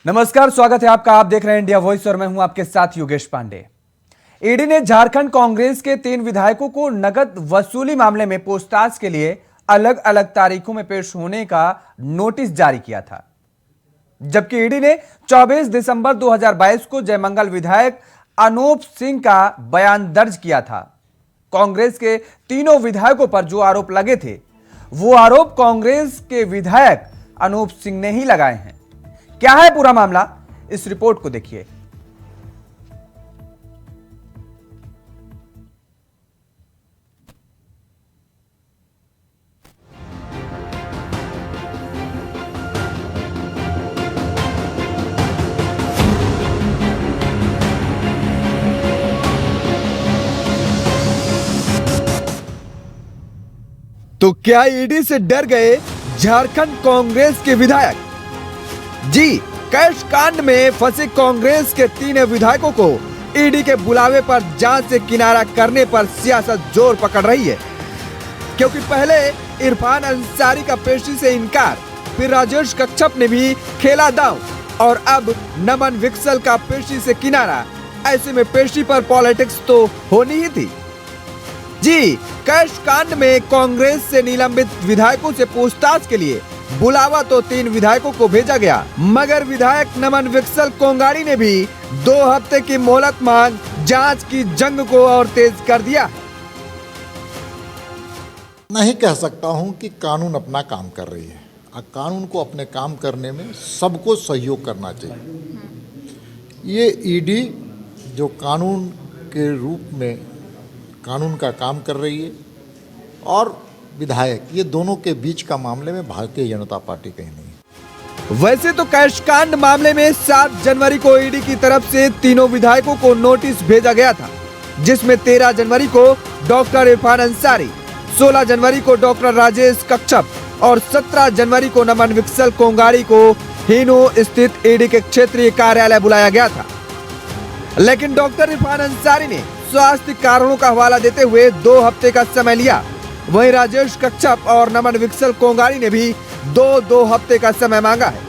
नमस्कार, स्वागत है आपका। आप देख रहे हैं इंडिया वॉइस और मैं हूं आपके साथ योगेश पांडे। ईडी ने झारखंड कांग्रेस के 3 विधायकों को नकद वसूली मामले में पूछताछ के लिए अलग अलग तारीखों में पेश होने का नोटिस जारी किया था, जबकि ईडी ने 24 दिसंबर 2022 को जयमंगल विधायक अनूप सिंह का बयान दर्ज किया था। कांग्रेस के तीनों विधायकों पर जो आरोप लगे थे वो आरोप कांग्रेस के विधायक अनूप सिंह ने ही लगाए हैं। क्या है पूरा मामला, इस रिपोर्ट को देखिए। तो क्या ईडी से डर गए झारखंड कांग्रेस के विधायक? जी, कैश कांड में फंसे कांग्रेस के 3 विधायकों को ईडी के बुलावे पर जांच से किनारा करने पर सियासत जोर पकड़ रही है, क्योंकि पहले इरफान अंसारी का पेशी से इनकार, फिर राजेश कच्छप ने भी खेला दांव और अब नमन विकसल का पेशी से किनारा। ऐसे में पेशी पर पॉलिटिक्स तो होनी ही थी। जी, कैश कांड में कांग्रेस से निलंबित विधायकों से पूछताछ के लिए बुलावा तो 3 विधायकों को भेजा गया, मगर विधायक नमन विकसल कोंगाड़ी ने भी 2 हफ्ते की मोहलत मांग जांच की जंग को और तेज कर दिया। नहीं कह सकता हूं कि कानून अपना काम कर रही है। कानून को अपने काम करने में सबको सहयोग करना चाहिए। ये ईडी जो कानून के रूप में कानून का काम कर रही है और विधायक, ये दोनों के बीच का मामले में भारतीय जनता पार्टी कहीं नहीं। वैसे तो कैश कांड मामले में 7 जनवरी को ईडी की तरफ से तीनों विधायकों को नोटिस भेजा गया था, जिसमें 13 जनवरी को डॉक्टर इरफान अंसारी, 16 जनवरी को डॉक्टर राजेश कच्छप और 17 जनवरी को नमन विकसल कोंगाड़ी को हिनो स्थित ईडी के क्षेत्रीय कार्यालय बुलाया गया था। लेकिन डॉक्टर इरफान अंसारी ने स्वास्थ्य कारणों का हवाला देते हुए 2 हफ्ते का समय लिया। वहीं राजेश कच्छप और नमन विकसल कोंगाड़ी ने भी 2 हफ्ते का समय मांगा है।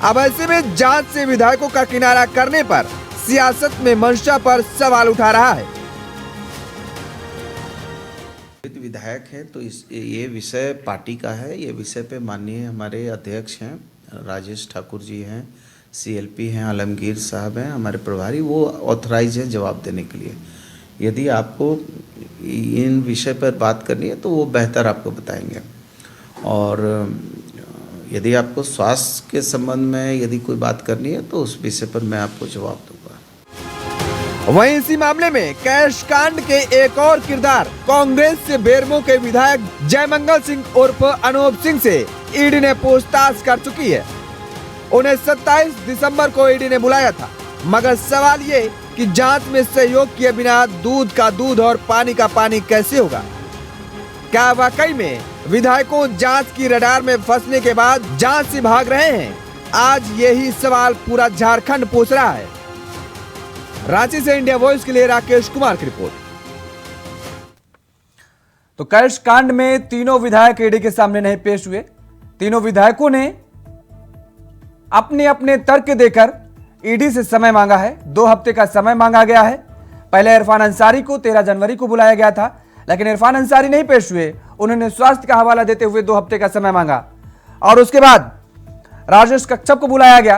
अब ऐसे में जांच से विधायकों का किनारा करने पर सियासत में मंशा पर सवाल उठा रहा है। विधायक है तो ये विषय पार्टी का है। ये विषय पे माननीय हमारे अध्यक्ष हैं राजेश ठाकुर जी हैं, सीएलपी हैं आलमगीर साहब हैं हमारे प्रभारी, वो ऑथराइज है जवाब देने के लिए। यदि आपको इन विषय पर बात करनी है तो वो बेहतर आपको बताएंगे, और यदि आपको स्वास्थ्य के संबंध में यदि कोई बात करनी है तो उस विषय पर मैं आपको जवाब दूंगा। वहीं इसी मामले में कैश कांड के एक और किरदार कांग्रेस से बेरमो के विधायक जयमंगल सिंह उर्फ अनूप सिंह से ईडी ने पूछताछ कर चुकी है। उन्हें 27 दिसंबर को ईडी ने बुलाया था, मगर सवाल ये कि जांच में सहयोग किए बिना दूध का दूध और पानी का पानी कैसे होगा? क्या वाकई में विधायकों जांच की रडार में फंसने के बाद जांच से भाग रहे हैं? आज यही सवाल पूरा झारखंड पूछ रहा है। रांची से इंडिया वॉइस के लिए राकेश कुमार की रिपोर्ट। तो कैश कांड में तीनों विधायक ईडी के सामने नहीं पेश हुए। तीनों विधायकों ने अपने अपने तर्क देकर ईडी से समय मांगा है। 2 हफ्ते का समय मांगा गया है। पहले इरफान अंसारी को 13 जनवरी को बुलाया गया था, लेकिन इरफान अंसारी नहीं पेश हुए। उन्होंने स्वास्थ्य का हवाला देते हुए 2 हफ्ते का समय मांगा, और उसके बाद राजेश कच्छप को बुलाया गया।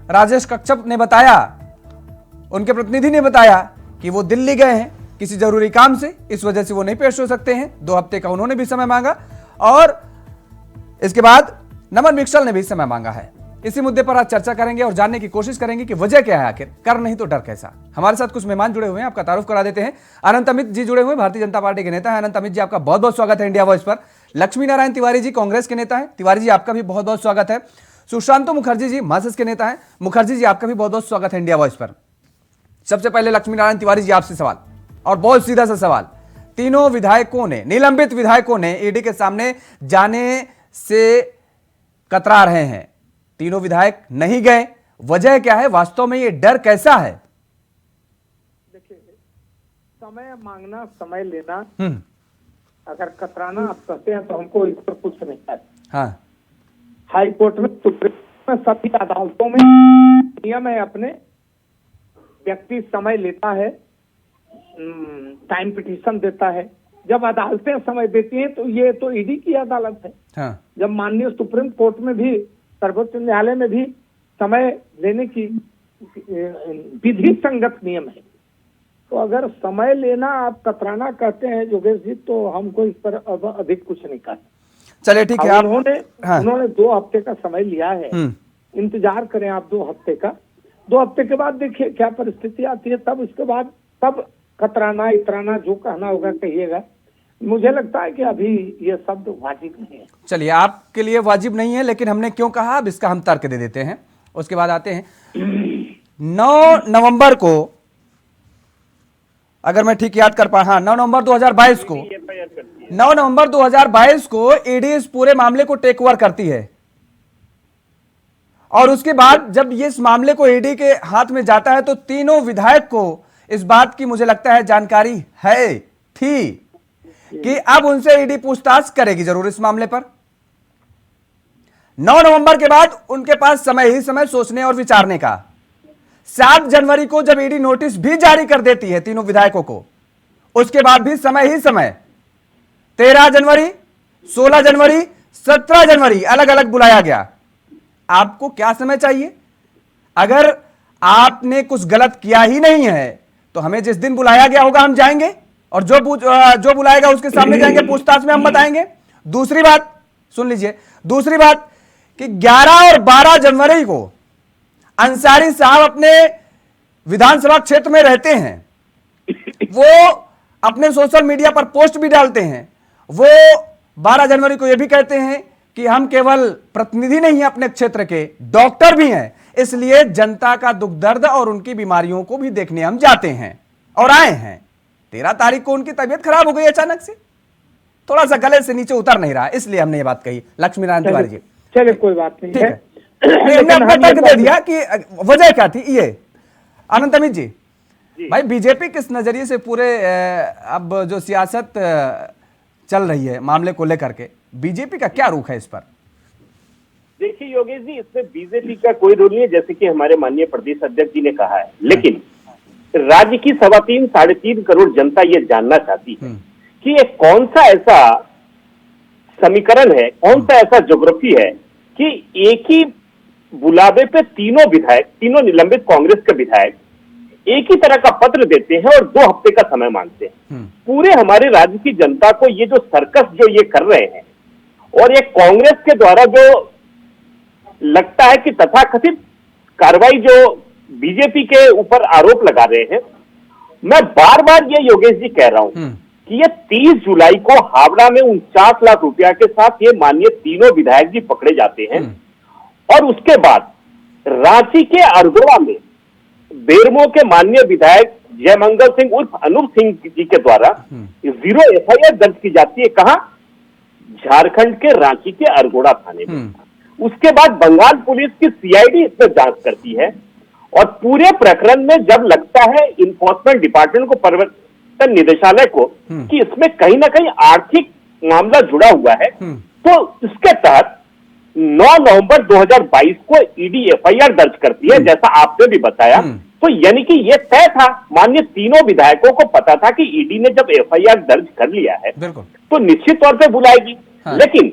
राजेश कच्छप ने बताया, उनके प्रतिनिधि ने बताया कि वो दिल्ली गए हैं किसी जरूरी काम से, इस वजह से वो नहीं पेश हो सकते हैं। 2 हफ्ते का उन्होंने भी समय मांगा, और इसके बाद नमन विकसल ने भी समय मांगा है। इसी मुद्दे पर आज चर्चा करेंगे और जानने की कोशिश करेंगे कि वजह क्या है, आखिर कर नहीं तो डर कैसा। हमारे साथ कुछ मेहमान जुड़े हुए हैं, आपका तारुफ करा देते हैं। अनंत अमित जी जुड़े हुए हैं, भारतीय जनता पार्टी के नेता हैं। अनंत अमित जी, आपका बहुत बहुत स्वागत है इंडिया वॉइस पर। लक्ष्मी नारायण तिवारी जी कांग्रेस के नेता हैं। तिवारी जी, आपका भी बहुत बहुत स्वागत है। सुशांतो मुखर्जी जी मार्क्सिस्ट के नेता हैं। मुखर्जी जी, आपका भी बहुत बहुत स्वागत है इंडिया वॉइस पर। सबसे पहले लक्ष्मी नारायण तिवारी जी, आपसे सवाल, और बहुत सीधा सा सवाल। तीनों विधायकों ने, निलंबित विधायकों ने ईडी के सामने जाने से कतरा रहे हैं। तीनों विधायक नहीं गए, वजह क्या है? वास्तव में ये डर कैसा है? देखिए, समय मांगना, समय लेना, अगर कतराना आप कहते हैं तो हमको इस पर कुछ नहीं है। हाँ, हाई कोर्ट में सुप्रीम सभी अदालतों में नियम है, अपने व्यक्ति समय लेता है, टाइम पिटीशन देता है। जब अदालतें समय देती हैं तो ये तो ईडी की अदालत है। हाँ। जब माननीय सुप्रीम कोर्ट में भी, सर्वोच्च न्यायालय में भी समय लेने की विधि संगत नियम है। तो अगर समय लेना आप कतराना कहते हैं योगेश जी, तो हमको इस पर अब अधिक कुछ नहीं कहना। चलिए ठीक है। आप उन्होंने 2 हफ्ते का समय लिया है, इंतजार करें आप 2 हफ्ते का। 2 हफ्ते के बाद देखिए क्या परिस्थिति आती है, तब इसके बाद तब कतराना इतराना जो कहना होगा कहिएगा। मुझे लगता है कि अभी ये शब्द वाजिब नहीं है। चलिए, आपके लिए वाजिब नहीं है, लेकिन हमने क्यों कहा अब इसका हम तर्क दे देते हैं, उसके बाद आते हैं। 9 नवंबर को, अगर मैं ठीक याद कर पा, हाँ 9 नवंबर 2022 को, 9 नवंबर 2022 को ईडी इस पूरे मामले को टेक ओवर करती है। और उसके बाद जब ये इस मामले को ईडी के हाथ में जाता है तो तीनों विधायक को इस बात की, मुझे लगता है, जानकारी है थी कि अब उनसे ईडी पूछताछ करेगी जरूर इस मामले पर। 9 नवंबर के बाद उनके पास समय ही समय सोचने और विचारने का। 7 जनवरी को जब ईडी नोटिस भी जारी कर देती है तीनों विधायकों को, उसके बाद भी समय ही समय 13 जनवरी, 16 जनवरी, 17 जनवरी अलग अलग बुलाया गया। आपको क्या समय चाहिए? अगर आपने कुछ गलत किया ही नहीं है तो हमें जिस दिन बुलाया गया होगा हम जाएंगे, और जो बुलाएगा उसके सामने जाएंगे, पूछताछ में हम बताएंगे। दूसरी बात सुन लीजिए, दूसरी बात कि 11 और 12 जनवरी को अंसारी साहब अपने विधानसभा क्षेत्र में रहते हैं, वो अपने सोशल मीडिया पर पोस्ट भी डालते हैं। वो 12 जनवरी को यह भी कहते हैं कि हम केवल प्रतिनिधि नहीं हैं अपने क्षेत्र के, डॉक्टर भी हैं, इसलिए जनता का दुख दर्द और उनकी बीमारियों को भी देखने हम जाते हैं और आए हैं। 13 तारीख को उनकी तबीयत खराब हो गई अचानक से, थोड़ा सा गले से नीचे उतर नहीं रहा, इसलिए हमने ये बात कही। लक्ष्मी नारायण तिवारी जी, चलिए कोई बात नहीं ठीक है। हमने अपना तर्क दे दिया कि वजह क्या थी। ये अनंत अमित जी, भाई बीजेपी किस नजरिए से पूरे अब जो सियासत चल रही है मामले को लेकर के, बीजेपी का क्या रुख है इस पर? देखिए योगेश जी, इसमें बीजेपी का कोई रोल नहीं है, जैसे कि हमारे माननीय प्रदेश अध्यक्ष जी ने कहा है। लेकिन राज्य की 3.25 करोड़ जनता ये जानना चाहती है कि ये कौन सा ऐसा समीकरण है, कौन सा ऐसा ज्योग्राफी है कि एक ही बुलावे पे तीनों विधायक, तीनों निलंबित कांग्रेस के विधायक एक ही तरह का पत्र देते हैं और 2 हफ्ते का समय मांगते हैं। पूरे हमारे राज्य की जनता को ये जो सर्कस जो ये कर रहे हैं, और ये कांग्रेस के द्वारा जो लगता है कि तथाकथित कार्रवाई जो बीजेपी के ऊपर आरोप लगा रहे हैं, मैं बार बार ये योगेश जी कह रहा हूं कि ये 30 जुलाई को हावड़ा में 49 लाख रुपया के साथ ये माननीय तीनों विधायक जी पकड़े जाते हैं, और उसके बाद रांची के अरगोड़ा में बेरमो के माननीय विधायक जयमंगल सिंह उर्फ अनूप सिंह जी के द्वारा 0 एफआईआर दर्ज की जाती है। कहां? झारखंड के रांची के अरगोड़ा थाने में। उसके बाद बंगाल पुलिस की सीआईडी इसमें जांच करती है, और पूरे प्रकरण में जब लगता है इन्फोर्समेंट डिपार्टमेंट को, प्रवर्तन निदेशालय को, कि इसमें कहीं ना कहीं आर्थिक मामला जुड़ा हुआ है, तो इसके तहत 9 नवंबर 2022 को ईडी एफआईआर दर्ज करती है, जैसा आपने भी बताया। तो यानी कि यह तय था, माननीय तीनों विधायकों को पता था कि ईडी ने जब एफआईआर दर्ज कर लिया है तो निश्चित तौर पे बुलाएगी। हाँ। लेकिन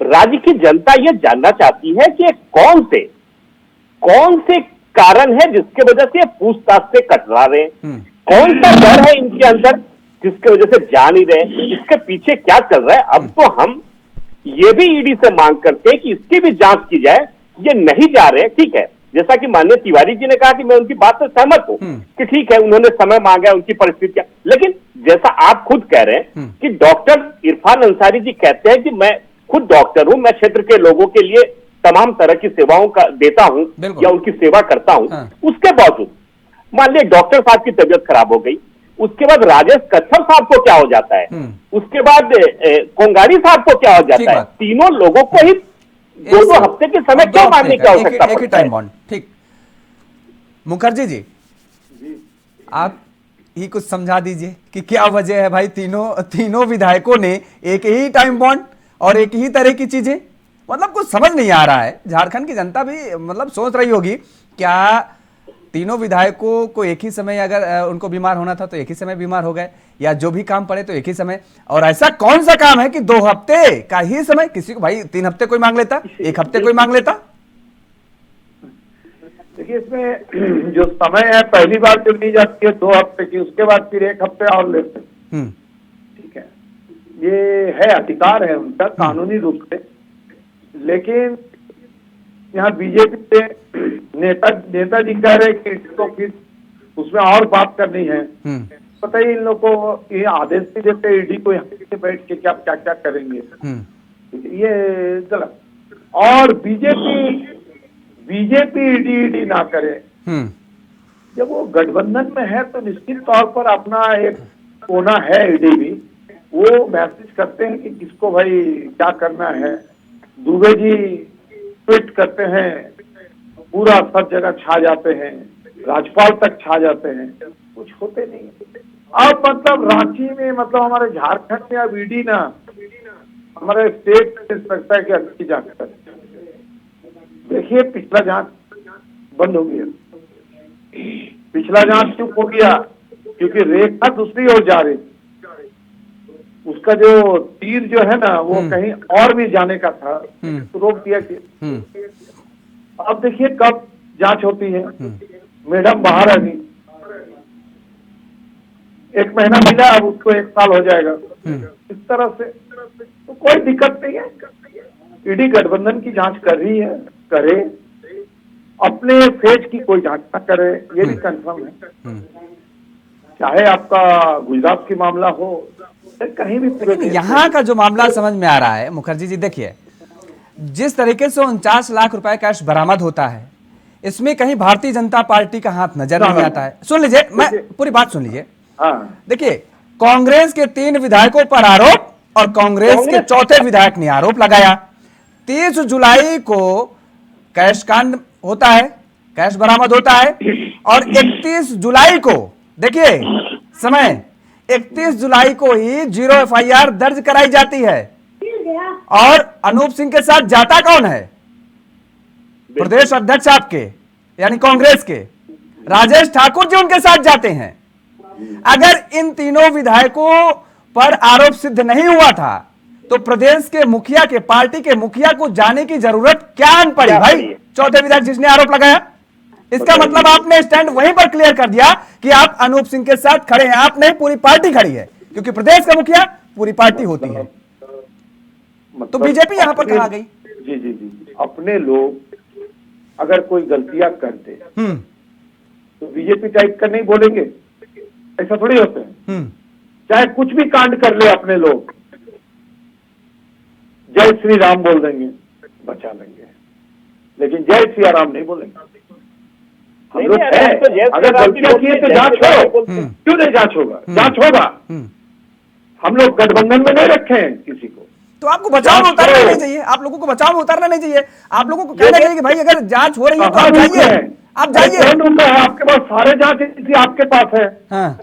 राज्य की जनता यह जानना चाहती है कि कौन से कारण है जिसके वजह से पूछताछ से कतरा रहे हैं, कौन सा डर है इनके अंदर जिसके वजह से जा नहीं रहे, इसके पीछे क्या चल रहा है। अब तो हम ये भी ईडी से मांग करते हैं कि इसकी भी जांच की जाए। ये नहीं जा रहे, ठीक है, जैसा कि माननीय तिवारी जी ने कहा कि मैं उनकी बात से सहमत हूं कि ठीक है उन्होंने समय मांगा है, उनकी परिस्थितियां, लेकिन जैसा आप खुद कह रहे हैं कि डॉक्टर इरफान अंसारी जी कहते हैं कि मैं खुद डॉक्टर हूं, मैं क्षेत्र के लोगों के लिए तमाम तरह की सेवाओं का देता हूं या उनकी सेवा करता हूं। हाँ। उसके बावजूद मान लीजिए डॉक्टर साहब की तबीयत खराब हो गई, उसके बाद राजेश कच्छप साहब को क्या हो जाता है, उसके बाद कोंगाड़ी साहब को क्या हो जाता है, तीनों लोगों को ही 2 हफ्ते के समय क्यों मांगने की आवश्यकता पड़ता है? ठीक, मुखर्जी जी आप ही कुछ समझा दीजिए कि क्या वजह है भाई, तीनों विधायकों ने एक ही टाइम बॉन्ड और एक ही तरह की चीजें, मतलब कुछ समझ नहीं आ रहा है। झारखंड की जनता भी मतलब सोच रही होगी, क्या तीनों विधायकों को एक ही समय अगर उनको बीमार होना था तो एक ही समय बीमार हो गए, या जो भी काम पड़े तो एक ही समय। और ऐसा कौन सा काम है कि 2 हफ्ते का ही समय, किसी को भाई 3 हफ्ते कोई मांग लेता, 1 हफ्ते कोई मांग लेता। देखिए इसमें जो समय है, पहली बार जो ली जाती है 2 हफ्ते की, उसके बाद फिर 1 हफ्ते और लेते हैं। ठीक है, ये है अधिकार है उनका कानूनी रूप से। लेकिन यहाँ बीजेपी के नेताजी कह रहे कि तो फिर उसमें और बात करनी है। पता ही इन लोगों को ये आदेश भी देते ईडी को यहाँ पे बैठ के क्या क्या क्या करेंगे, ये गलत। और बीजेपी ईडी ना करे। जब वो गठबंधन में है तो निश्चित तौर पर अपना एक कोना है, ईडी भी वो मैसेज करते हैं कि किसको भाई क्या करना है। दुबे जी ट्वीट करते हैं, पूरा सब जगह छा जाते हैं, राज्यपाल तक छा जाते हैं, कुछ होते नहीं। अब मतलब रांची में, मतलब हमारे झारखंड में अब ईडी ना हमारे स्टेट इंस्पेक्टर की अच्छी जांच कर। देखिए पिछला जांच बंद हो गया। पिछला जांच चुप हो गया क्योंकि रेखा दूसरी ओर जा रही, उसका जो तीर जो है ना वो कहीं और भी जाने का था, तो रोक दिया गया। अब देखिए कब जांच होती है। मैडम बाहर आ गई, 1 महीना मिला, अब उसको 1 साल हो जाएगा। इस तरह से तो कोई दिक्कत नहीं है। ईडी गठबंधन की जांच कर रही है, करे, अपने फेज की कोई जांच ना करे, ये भी कंफर्म है। चाहे आपका गुजरात की मामला हो, कहीं भी। लेकिन यहाँ का जो मामला समझ में आ रहा है मुखर्जी जी, देखिए जिस तरीके से 49 लाख रुपए कैश बरामद होता है, इसमें कहीं भारतीय जनता पार्टी का हाथ नजर नहीं आता है। सुन लीजिए, मैं पूरी बात सुन लीजिए। देखिए कांग्रेस के 3 विधायकों पर आरोप और कांग्रेस के चौथे विधायक ने आरोप लगाया। 30 जुलाई को कैश कांड होता है, कैश बरामद होता है, और 31 जुलाई को देखिए समय, 31 जुलाई को ही 0 FIR दर्ज कराई जाती है। और अनूप सिंह के साथ जाता कौन है? प्रदेश अध्यक्ष आपके यानी कांग्रेस के राजेश ठाकुर जी उनके साथ जाते हैं। अगर इन तीनों विधायकों पर आरोप सिद्ध नहीं हुआ था तो प्रदेश के मुखिया के, पार्टी के मुखिया को जाने की जरूरत क्या आन पड़ी भाई? चौथे विधायक जिसने आरोप लगाया, इसका मतलब आपने स्टैंड वहीं पर क्लियर कर दिया कि आप अनूप सिंह के साथ खड़े हैं। आप नहीं, पूरी पार्टी खड़ी है, क्योंकि प्रदेश का मुखिया पूरी पार्टी होती है। तो बीजेपी यहां पर कहां गई? जी जी जी, अपने लोग अगर कोई गलतियां करते तो बीजेपी टाइप का नहीं बोलेंगे, ऐसा थोड़ी होता है। चाहे कुछ भी कांड कर ले अपने लोग, जय श्री राम बोल देंगे, बचा लेंगे, लेकिन जय सिया राम नहीं बोलेंगे। हम लोग अगर गलतियां किए तो जांच हो, क्यों नहीं जांच होगा? जांच होगा। हम लोग गठबंधन में नहीं रखे हैं किसी को। तो आपको बचाव में उतारना नहीं चाहिए, आप लोगों को बचाव में उतारना नहीं चाहिए। आप लोगों को कहना चाहिए कि भाई अगर जांच हो रही है तो आप जाइए, आप जाइए। आपके पास सारे जांच एजेंसी आपके पास है।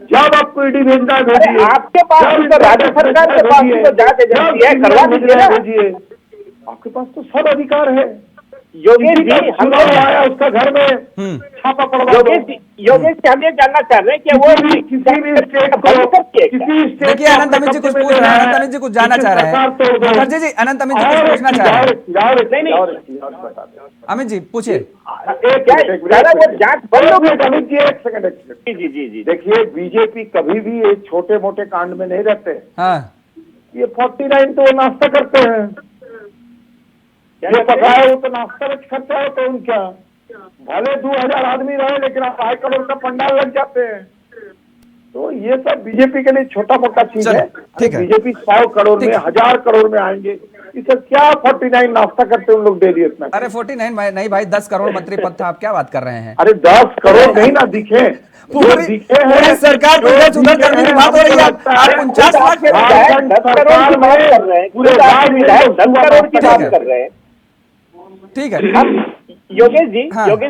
जब आपको ईडी भेजना है भेजिए, आपके पास राज्य सरकार के पास तो जांच एजेंसी है, करवा दीजिए। आपके पास तो सब अधिकार है। योगेश जी, हम आया उसका घर में छापा पड़वा। योगेश जी, हम ये जानना चाह रहे हैं कि वो किसी भी स्टेट को, देखिए अनंत अमित जी कुछ पूछ रहे हैं, अनंत अमित जी कुछ जानना चाह रहे हैं। मुखर्जी जी, अनंत अमित जी कुछ पूछना चाह रहे हैं। अमित जी पूछिए। जांच बंद हो गई। अमित जी एक सेकंड। जी जी जी, देखिए बीजेपी कभी भी ये छोटे मोटे कांड में नहीं रहते। ये 49 तो नाश्ता करते हैं, जो पता है वो तो नाश्ता में खर्चा है, तो उनका भले 2000 आदमी रहे लेकिन आप 5 करोड़ का पंडाल लग जाते हैं। तो ये सब बीजेपी के लिए छोटा मोटा चीज है। बीजेपी 100 करोड़ में, 1000 करोड़ में आएंगे। इसे क्या 49 नाश्ता करते उन लोग डेली इतना? अरे 49 नहीं भाई, 10 करोड़ मंत्री पद था, आप क्या बात कर रहे हैं? अरे 10 करोड़ नहीं ना दिखे, पूरी सरकार को इधर उधर करने की बात हो रही है। आप 49 लाख पूरे राज्य में 10 करोड़ की बात कर रहे हैं। ठीक है। योगेश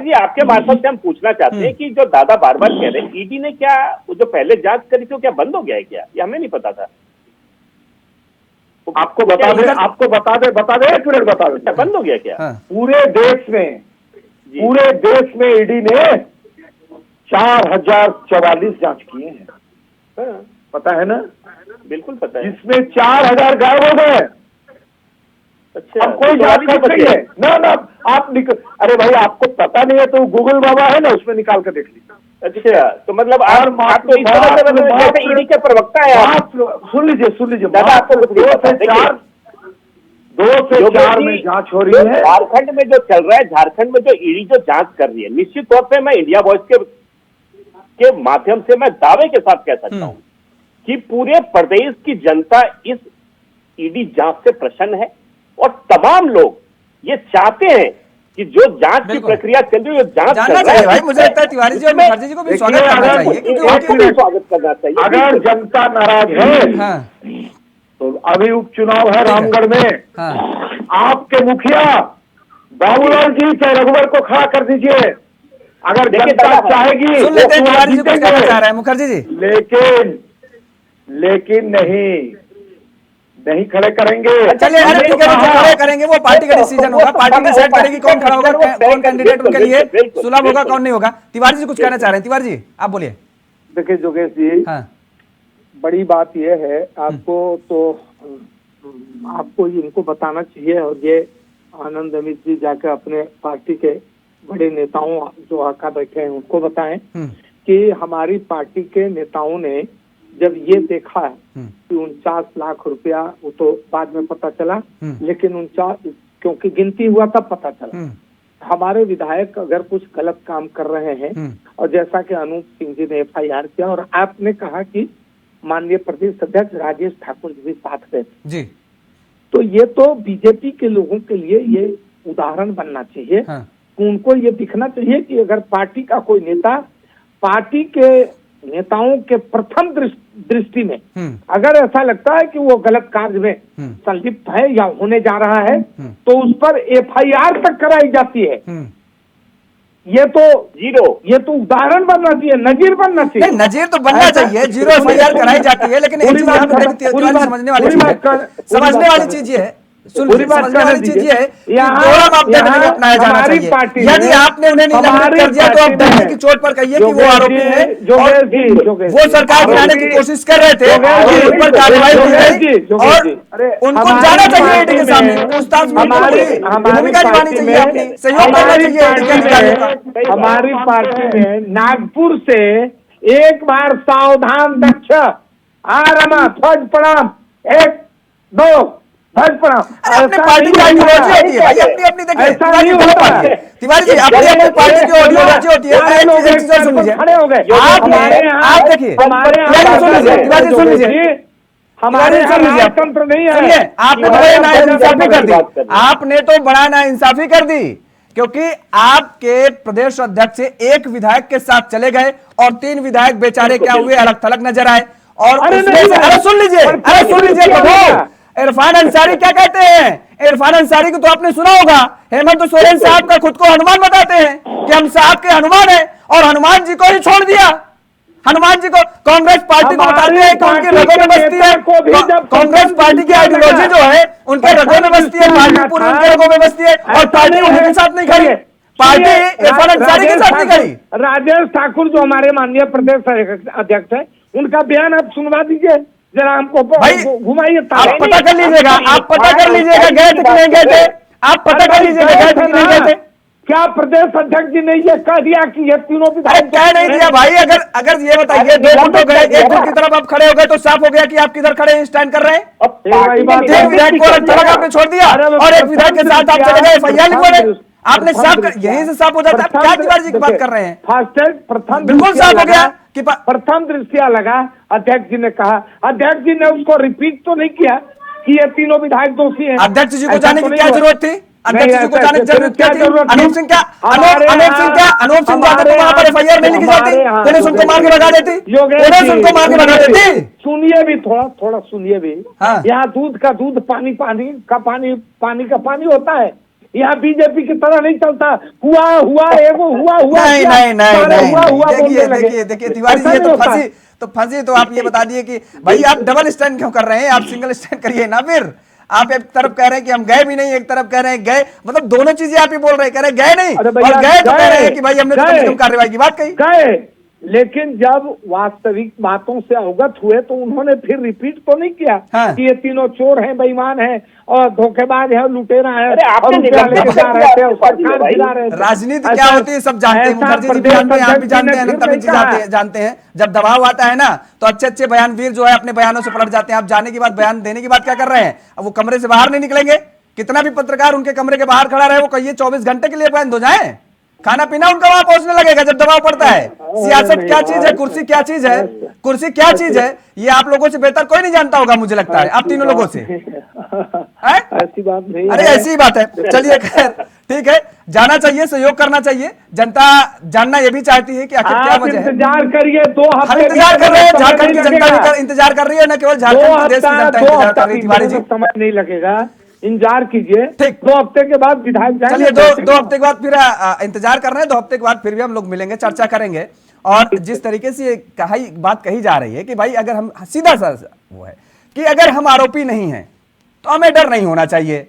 जी आपके मार्फत से हम पूछना चाहते हैं कि जो दादा बार बार कह रहे हैं ईडी ने क्या, वो जो पहले जांच करी थी वो क्या बंद हो गया है क्या? ये हमें नहीं पता था। आपको बता दे, एक मिनट बता दे, अच्छा, बंद हो गया क्या? हाँ। पूरे देश में ईडी ने 4044 जांच किए हैं। हाँ, पता है ना? बिल्कुल पता है। जिसमें 4000 गायब हो गए। अच्छा, अब कोई जांच कर रही है ना? आप अरे भाई, आपको पता नहीं है तो गूगल बाबा है ना, उसमें निकाल कर देख लीजिए। अच्छा, तो मतलब आप तो इस तरह से मतलब जैसे ईडी के प्रवक्ता है आप। सुन लीजिए दादा, आपको कुछ नहीं पता। 2 से 4 में जांच हो रही है। झारखंड में जो चल रहा है, झारखंड में जो ईडी जो जांच कर रही है, निश्चित तौर पे मैं इंडिया वॉइस के माध्यम से मैं दावे के साथ कह सकता हूं कि पूरे प्रदेश की जनता इस ईडी जांच से प्रसन्न है और तमाम लोग ये चाहते हैं कि जो जांच की प्रक्रिया चल रही है, जांच जानना चाहिए भाई। मुझे लगता है तिवारी जी और मुखर्जी जी को भी स्वागत करना चाहिए, क्योंकि उनको भी स्वागत करना चाहिए। अगर जनता नाराज है हाँ तो अभी उपचुनाव है रामगढ़ में, हाँ आपके मुखिया बाबूलाल जी चाहे रघुवर को खड़ा कर दीजिए। अगर जनता चाहेगी सुन लेते हैं तो तिवारी जी कुछ कहना जीतेंगे। चाह रहे हैं। मुखर्जी जी, लेकिन नहीं खड़े करेंगे। चलिए अरे ठीक है, जो खड़े करेंगे वो पार्टी का डिसीजन होगा, पार्टी डिसाइड करेगी कौन खड़ा होगा, कौन कैंडिडेट उनके लिए सुलभ होगा, कौन नहीं होगा। तिवारी जी कुछ कहना चाह रहे हैं। तिवारी जी आप बोलिए। देखिए जोगेश जी, हाँ बड़ी बात यह है, आपको इनको बताना चाहिए, और ये आनंद अमित जी जाकर अपने पार्टी के बड़े नेताओं जो आका बैठे हैं उनको बताएं कि हमारी पार्टी के नेताओं ने जब ये देखा कि 49 लाख रुपया, वो तो बाद में पता चला, लेकिन 49 क्योंकि गिनती हुआ तब पता चला, हमारे विधायक अगर कुछ गलत काम कर रहे हैं, और जैसा कि अनूप सिंह जी ने FIR किया, और आपने कहा कि माननीय प्रदेश अध्यक्ष राजेश ठाकुर जी भी साथ गए जी, तो ये तो बीजेपी के लोगों के लिए ये उदाहरण बनना चाहिए। हाँ। उनको ये दिखना चाहिए कि अगर पार्टी का कोई नेता, पार्टी के नेताओं के प्रथम दृष्टि में अगर ऐसा लगता है कि वो गलत कार्य में संलिप्त है या होने जा रहा है, तो उस पर FIR तक कराई जाती है। ये तो उदाहरण बनना चाहिए, नजीर बनना चाहिए। नहीं, नजीर तो बनना चाहिए, 0 FIR कराई जाती है, लेकिन एक चीज यहाँ पे समझने वाली चीज ये है, समझने वाली चीज ये है कि दोहरा मापदंड नहीं अपनाया जाना चाहिए। यदि आपने उन्हें निलंबित कर दिया तो आप डरने की चोट पर कहिए कि वो आरोपी है और वो सरकार गिराने की कोशिश कर रहे थे और उन पर कार्रवाई की गई और उनको जाना चाहिए ईडी के सामने, पूछताछ में भूमिका निभानी चाहिए, अपनी सहयोग करना चाहिए ईडी के अधिकारियों का। हमारी पार्टी में नागपुर से एक बार सावधान दक्ष रमा ध्वज प्रणाम 1 2 ध्वज प्रणाम, अपनी पार्टी की आइडियोलॉजी होती है भाई, अपनी अपनी देखिए ऐसा नहीं होता है। तिवारी जी, अपनी अपनी पार्टी की आइडियोलॉजी होती है। सुन लीजिए, खड़े हो गए आप देखिए, तिवारी जी सुन लीजिए, हमारे यहाँ तंत्र नहीं है। आपने तो बड़ा नाइंसाफी कर दी, आपने तो बड़ा नाइंसाफी कर दी, क्योंकि आपके प्रदेश अध्यक्ष एक विधायक के साथ चले गए और 3 विधायक बेचारे क्या हुए, अलग थलग नजर आए। और सुन लीजिए, इरफान अंसारी क्या कहते हैं? इरफान अंसारी को तो आपने सुना होगा, हेमंत सोरेन साहब का खुद को हनुमान बताते हैं कि हम साहब के हनुमान हैं, और हनुमान जी को ही छोड़ दिया। हनुमान जी को कांग्रेस पार्टी को बताते हैं कि उनकी रगों में बसती है, कांग्रेस पार्टी की आइडियोलॉजी जो है उनके रगों में बसती है, पार्टी पूरी उनके रगों में बसती है, और पार्टी उनके साथ नहीं खड़ी, पार्टी इरफान अंसारी के साथ नहीं खड़ी। राजेश ठाकुर जो हमारे माननीय प्रदेश अध्यक्ष है, उनका बयान आप सुनवा दीजिए जरा, हमको घुमाइए। आप पता कर लीजिएगा, आप पता कर लीजिएगा गए थे कि नहीं गए थे, आप पता कर लीजिएगा गए थे कि नहीं गए थे। क्या प्रदेश अध्यक्ष जी ने ये कह दिया कि ये तीनों विधायक कह नहीं दिया भाई? अगर ये बताइए 2 गुट हो गए, एक गुट की तरफ आप खड़े हो गए तो साफ हो गया कि आप किधर खड़े स्टैंड कर रहे हैं। एक विधायक को अलग थलग आपने छोड़ दिया और एक विधायक के साथ आप चले गए FIR लिखवाने, आपने साफ यहीं से साफ हो जाता है। क्या तिवारी जी की बात कर रहे हैं? फास्टैग प्रथम बिल्कुल साफ हो गया कि प्रथम दृष्टिया लगा। अध्यक्ष जी ने कहा, अध्यक्ष जी ने उसको रिपीट तो नहीं किया कि ये तीनों विधायक दोषी हैं। अध्यक्ष जी को जाने की क्या जरूरत थी? अध्यक्ष जी को जाने की जरूरत क्या थी? अनूप सिंह जाते तो वहां पर FIR नहीं लिखी जाती, पुलिस उनको मार के भगा देती, पुलिस उनको मार के भगा देती। सुनिए भी, थोड़ा सुनिए भी। यहाँ दूध का दूध, पानी का पानी होता है। यहाँ बीजेपी की तरह नहीं चलता, हुआ एगो हुआ नहीं। देखिए तिवारी जी, ये तो तो फंसी। तो आप ये बता दिए कि भाई आप डबल स्टैंड क्यों कर रहे हैं, आप सिंगल स्टैंड करिए ना। फिर आप एक तरफ कह रहे हैं कि हम गए भी नहीं, एक तरफ कह रहे हैं गए, मतलब दोनों चीजें आप ही बोल रहे हैं, कह रहे गए नहीं अरे और भैया, गए तो कह रहे हैं कि भाई हमने तो कम से गए। कम कार्रवाई की बात कही। गए, लेकिन जब वास्तविक बातों से अवगत हुए तो उन्होंने फिर रिपीट तो नहीं किया हाँ। कि ये तीनों चोर हैं, बेईमान हैं और धोखेबाज है, लुटेरा है अरे आपने और रुपया निलंबित लेके जा कर रहे दिया थे, आपकी पार्टी सरकार में भाई। गिरा रहे थे। राजनीति क्या होती है सब जानते हैं, ऐसा मुखर्जी जी भी प्रदेश जानते हैं, आप भी अध्यक्ष जानते जी हैं, ने अनंत फिर जी नहीं जानते हैं। जब दबाव आता है ना तो अच्छे अच्छे बयानवीर जो है अपने बयानों से पलट जाते हैं। आप जाने के बाद, बयान देने के बाद क्या कर रहे हैं, अब वो कमरे से बाहर नहीं निकलेंगे। कितना भी पत्रकार उनके कमरे के बाहर खड़ा रहे, वो कहिए 24 घंटे के लिए बंद हो जाए, खाना पीना उनका वहां पहुंचने लगेगा जब दबाव पड़ता है। सियासत क्या चीज है, कुर्सी क्या चीज है, कुर्सी क्या चीज है, ये आप लोगों से बेहतर कोई नहीं जानता होगा मुझे लगता है, आप तीनों लोगों से। ऐसी बात नहीं अरे है। ऐसी बात है। चलिए खैर ठीक है, जाना चाहिए, सहयोग करना चाहिए। जनता जानना ये भी चाहती है कि आखिर क्या आप वजह है। इंतजार करिए, 2 हम हफ्ते इंतजार कर रहे हैं, समय झारखंड नहीं की जनता लगेगा। भी इंतजार कर रही है, न केवल 2 झारखंड प्रदेश की हफ्ता जनता 2 इंतजार कर हफ्ता रही है। तिवारी जी समय नहीं लगेगा, इंतजार कीजिए। ठीक। 2 हफ्ते के बाद विधायक जाएंगे। चलिए दो हफ्ते के बाद फिर इंतजार कर रहे हैं, 2 हफ्ते के बाद फिर भी हम लोग मिलेंगे, चर्चा करेंगे। और जिस तरीके से बात कही जा रही है कि भाई अगर हम सीधा सा वो है कि अगर हम आरोपी नहीं हैं तो हमें डर नहीं होना चाहिए।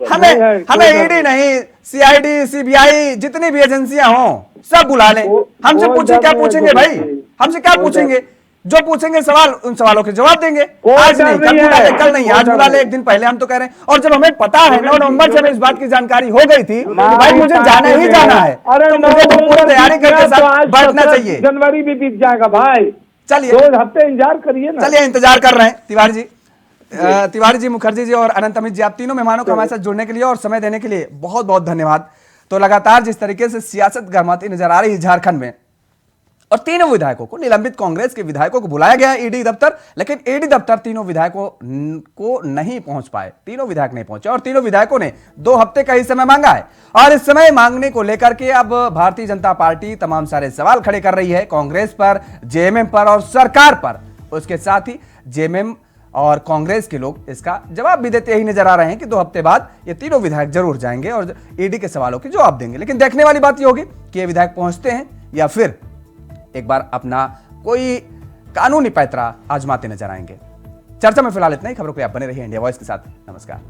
हमें ईडी नहीं, सीआईडी, सीबीआई, जितनी भी एजेंसियां हों सब बुला लें, हमसे पूछे क्या पूछेंगे भाई, हमसे क्या पूछेंगे, जो पूछेंगे सवाल, उन सवालों के जवाब देंगे। आज नहीं, कल बुला ले, कल नहीं, आज बुला ले, एक दिन पहले हम तो कह रहे हैं। और जब हमें पता है 9 नवंबर से हमें इस बात की जानकारी हो गई थी भाई मुझे जाना ही जाना है, तो मुझे तो पूरी तैयारी करके साथ बैठना चाहिए। जनवरी भी बीत जाएगा भाई, चलिए 2 हफ्ते इंतजार करिए ना। चलिए इंतजार कर रहे हैं। तिवारी जी, मुखर्जी जी और अनंत अमित जी, आप तीनों मेहमानों को हमारे साथ जुड़ने के लिए और समय देने के लिए बहुत बहुत धन्यवाद। तो लगातार जिस तरीके से सियासत गर्माती नजर आ रही है झारखंड में, और तीनों विधायकों को, निलंबित कांग्रेस के विधायकों को बुलाया गया ईडी दफ्तर, लेकिन ईडी दफ्तर तीनों विधायकों को नहीं पहुंच पाए, तीनों विधायक नहीं पहुंचे और तीनों विधायकों ने 2 हफ्ते का ही समय मांगा है। और इस समय मांगने को लेकर के अब भारतीय जनता पार्टी तमाम सारे सवाल खड़े कर रही है, कांग्रेस पर, जेएमएम पर और सरकार पर। उसके साथ ही जेएमएम और कांग्रेस के लोग इसका जवाब भी देते ही नजर आ रहे हैं कि 2 हफ्ते बाद ये तीनों विधायक जरूर जाएंगे और ईडी के सवालों के जवाब देंगे। लेकिन देखने वाली बात ये होगी कि ये विधायक पहुंचते हैं या फिर एक बार अपना कोई कानूनी पैंतरा आजमाते नजर आएंगे। चर्चा में फिलहाल इतना ही। खबरों के लिए आप बने रहिए इंडिया वॉइस के साथ। नमस्कार।